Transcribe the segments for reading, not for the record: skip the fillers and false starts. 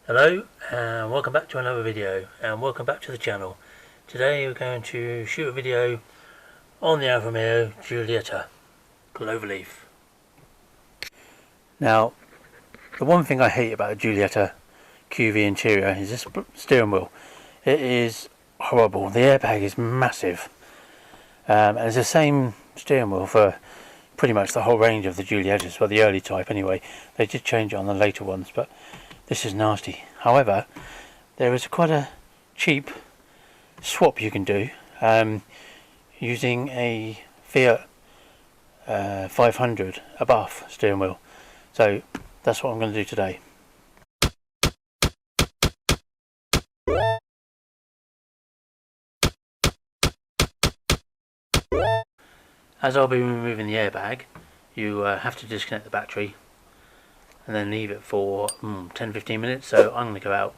Hello and welcome back to another video, and welcome back to the channel. Today we're going to shoot a video on the Alfa Romeo Giulietta Cloverleaf. Now, the one thing I hate about a Giulietta QV interior is this steering wheel. It is horrible. The airbag is massive, and it's the same steering wheel for pretty much the whole range of the Giuliettas, well, the early type anyway. They did change it on the later ones, but this is nasty. However, there is quite a cheap swap you can do using a Fiat 500 Abarth steering wheel. So that's what I'm going to do today. As I'll be removing the airbag, you have to disconnect the battery and then leave it for 10-15 minutes. So I'm going to go out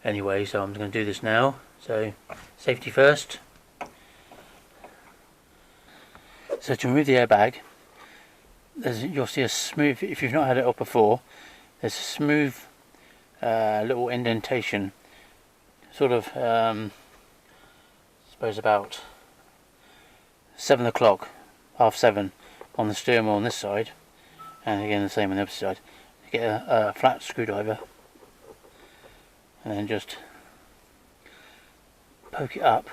anyway, so I'm going to do this now. So safety first. So to remove the airbag, you'll see a smooth, if you've not had it up before, there's a smooth little indentation, sort of suppose about 7 o'clock, half 7 on the steering wheel on this side, and again the same on the other side. Get a flat screwdriver and then just poke it up,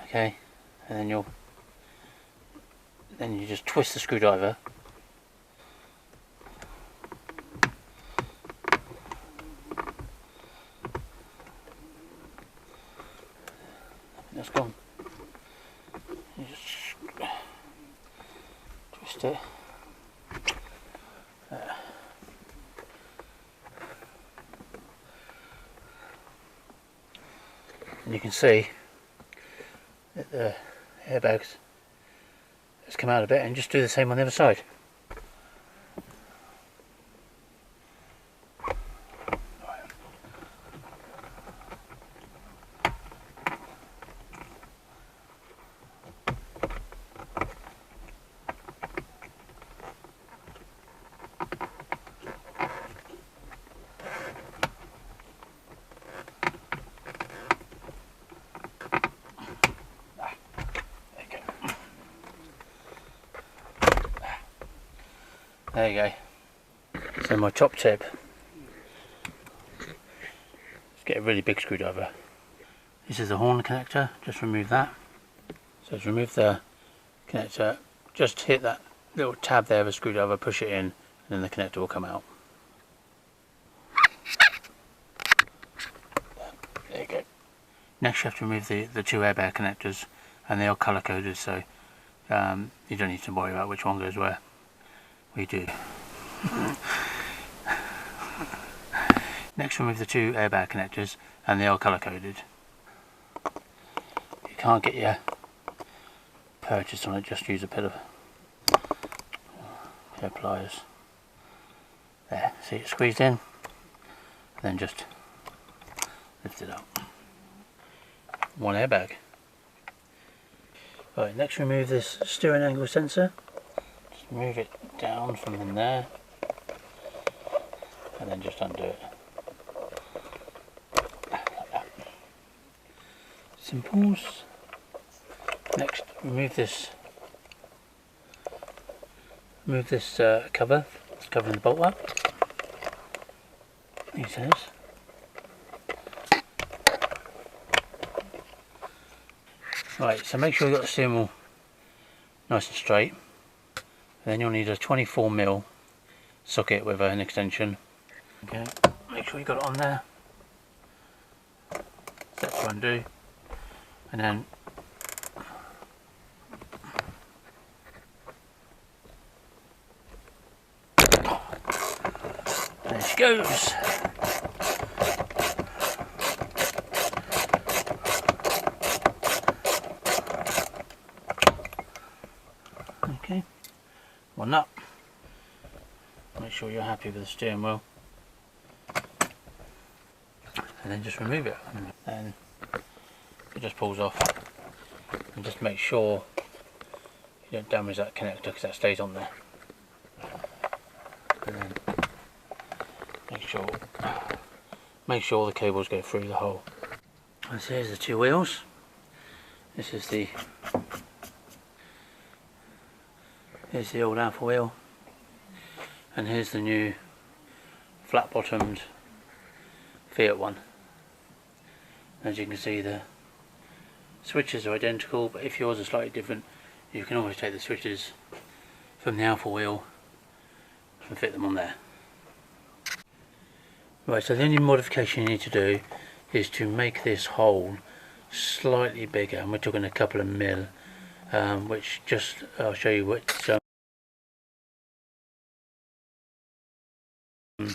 okay, and then you just twist the screwdriver that's gone. You just twist it. And you can see that the airbags has come out a bit, and just do the same on the other side. There you go. So my top tip is get a really big screwdriver. This is the horn connector, just remove that. So to remove the connector, just hit that little tab there of a screwdriver, push it in, and then the connector will come out. There you go. Next you have to remove the two airbag connectors, and they are colour coded, so you don't need to worry about which one goes where. We do. Next remove the two airbag connectors, and they are colour coded. If you can't get your purchase on it, just use a pair of pliers. There, see it squeezed in, and then just lift it up. One airbag. Right, next remove this steering angle sensor. Just move it down from in there, and then just undo it. Like that. Simples. Next, remove this cover that's covering the bolt up. He says. Right, so make sure you've got the steering wheel nice and straight. Then you'll need a 24mm socket with an extension. Okay, make sure you got it on there. Set to undo, and then there she goes. Okay. One up. Make sure you're happy with the steering wheel, and then just remove it, and it just pulls off. And just make sure you don't damage that connector because that stays on there. And then make sure all the cables go through the hole. And so here's the two wheels. Here's the old Alfa wheel, and here's the new flat bottomed Fiat one. As you can see, the switches are identical, but if yours are slightly different, you can always take the switches from the Alfa wheel and fit them on there. Right, so the only modification you need to do is to make this hole slightly bigger, and we're talking a couple of mil, which just I'll show you what. You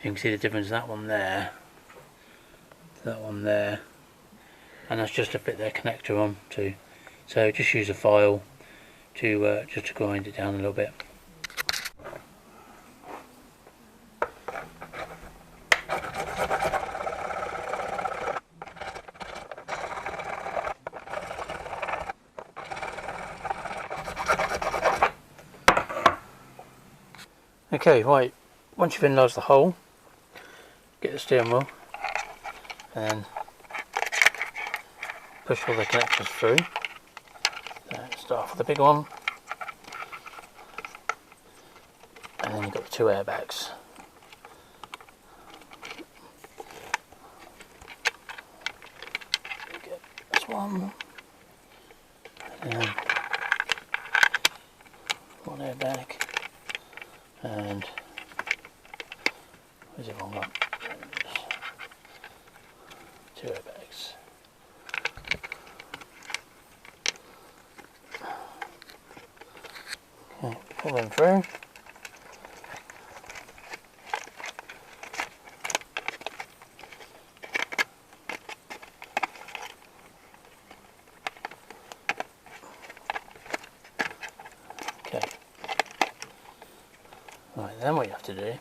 can see the difference, that one there, that one there, and that's just to fit their connector on too. So just use a file to just to grind it down a little bit. Okay, right, once you've enlarged the hole, get the steering wheel and then push all the connectors through. Start with the big one, and then you've got the two airbags. Get this one, and then one airbag. And where's it gone? Two airbags. Okay, pull them through. Okay. Right, then what you have to do,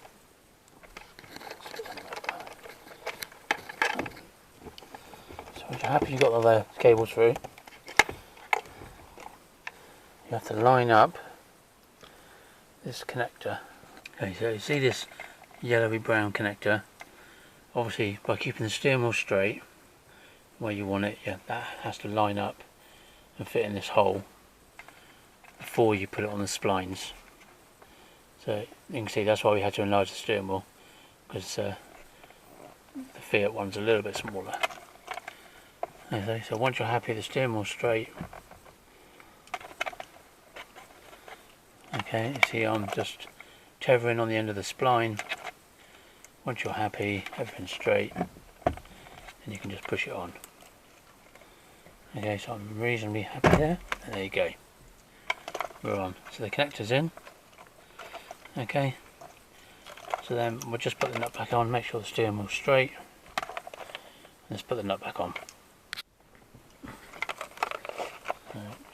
so once you're happy you've got all the cables through, you have to line up this connector. Okay, so you see this yellowy brown connector, obviously by keeping the steering wheel straight where you want it, yeah, that has to line up and fit in this hole before you put it on the splines. So you can see that's why we had to enlarge the steering wheel, because the Fiat one's a little bit smaller. Okay, so once you're happy the steering wheel's straight, okay, you see I'm just tethering on the end of the spline. Once you're happy, everything's straight, and you can just push it on. Okay, so I'm reasonably happy there, and there you go. We're on. So the connector's in. Okay, so then we'll just put the nut back on, make sure the steering wheel's straight. Let's put the nut back on.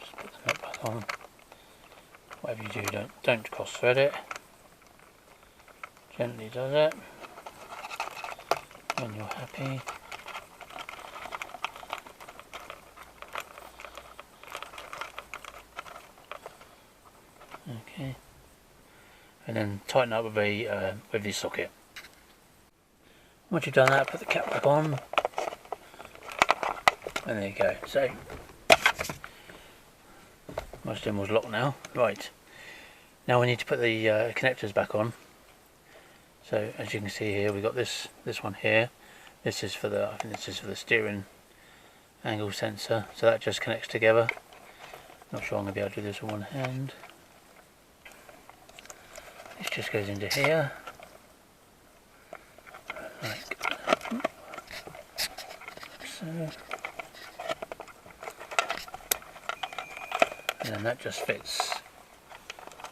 Just put the nut back on. Whatever you do, don't cross thread it. Gently does it. When you're happy. Okay. And then tighten up with the socket. Once you've done that, put the cap back on, and there you go. So my steering wheel's locked now. Right, now we need to put the connectors back on. So as you can see here, we've got this one here. This is for the, I think this is for the steering angle sensor. So that just connects together. Not sure I'm going to be able to do this with one hand. This just goes into here, like so, and then that just fits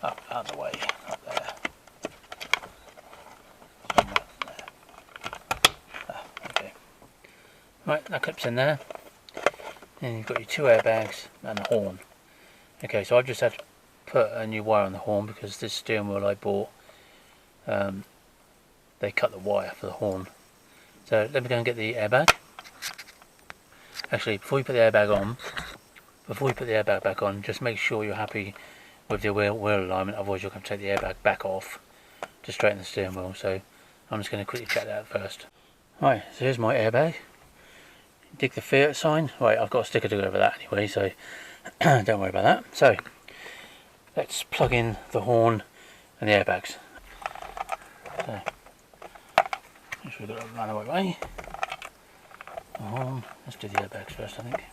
up out of the way, up there. Okay. Right, that clips in there, and you've got your two airbags and a horn. Okay, so I've just had to put a new wire on the horn because this steering wheel I bought, they cut the wire for the horn. So let me go and get the airbag. Actually, before you put the airbag on, before you put the airbag back on, just make sure you're happy with the wheel alignment, otherwise you're going to take the airbag back off to straighten the steering wheel, so I'm just going to quickly check that first. Right, so here's my airbag. Dig the Fiat sign. Right, I've got a sticker to go over that anyway, so don't worry about that. So let's plug in the horn and the airbags. So make sure we've got it right the right way. The horn. Let's do the airbags first, I think.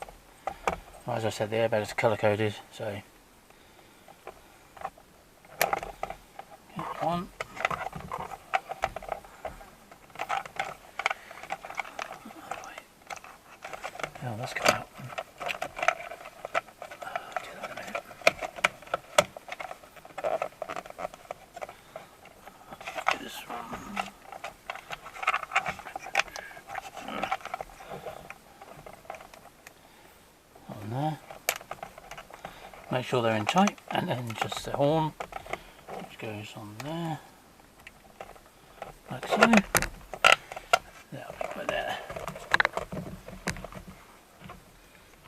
Well, as I said, the airbags are colour coded, so one. Oh, that's coming out. I'll do that in a minute. Do this one. On there. Make sure they're in tight, and then just the horn, which goes on there, like so. That'll be put there.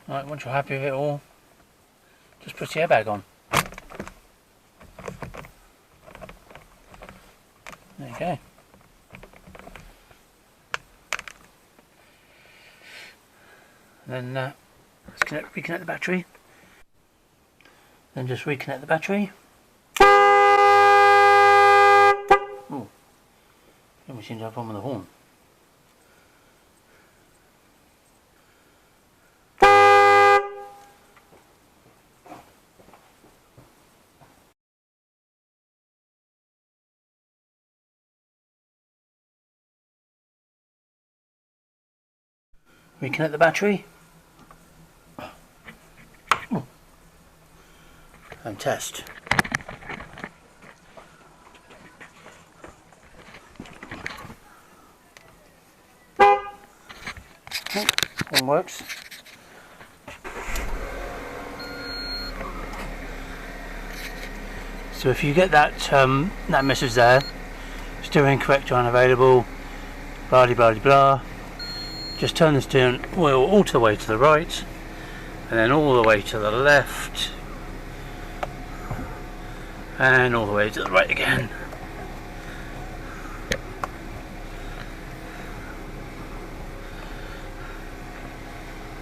Right, once you're happy with it all, just put the airbag on. There you go. Then let's reconnect the battery. Then just reconnect the battery. Oh, then we seem to have a problem with the horn. Reconnect the battery. And test. Okay, one works. So if you get that that message there, steering corrector unavailable, blah de blah de blah, just turn the steering wheel all the way to the right, and then all the way to the left, and all the way to the right again.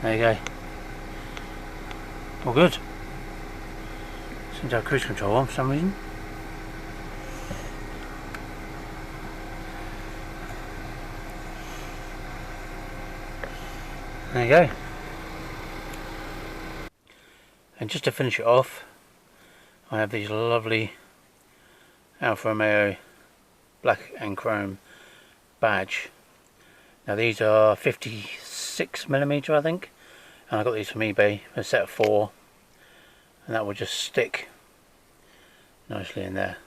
There you go. All good. Seems to have cruise control on for some reason. There you go. And just to finish it off, I have these lovely Alfa Romeo black and chrome badge. Now these are 56mm, I think, and I got these from eBay, a set of 4, and that will just stick nicely in there.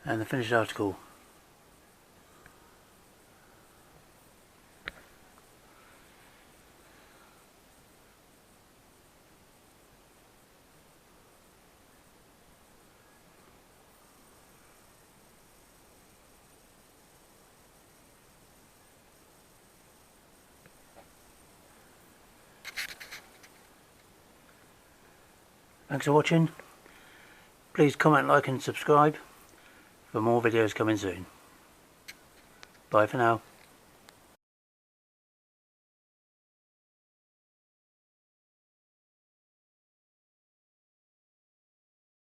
And the finished article. Thanks for watching. Please comment, like and subscribe for more videos coming soon. Bye for now.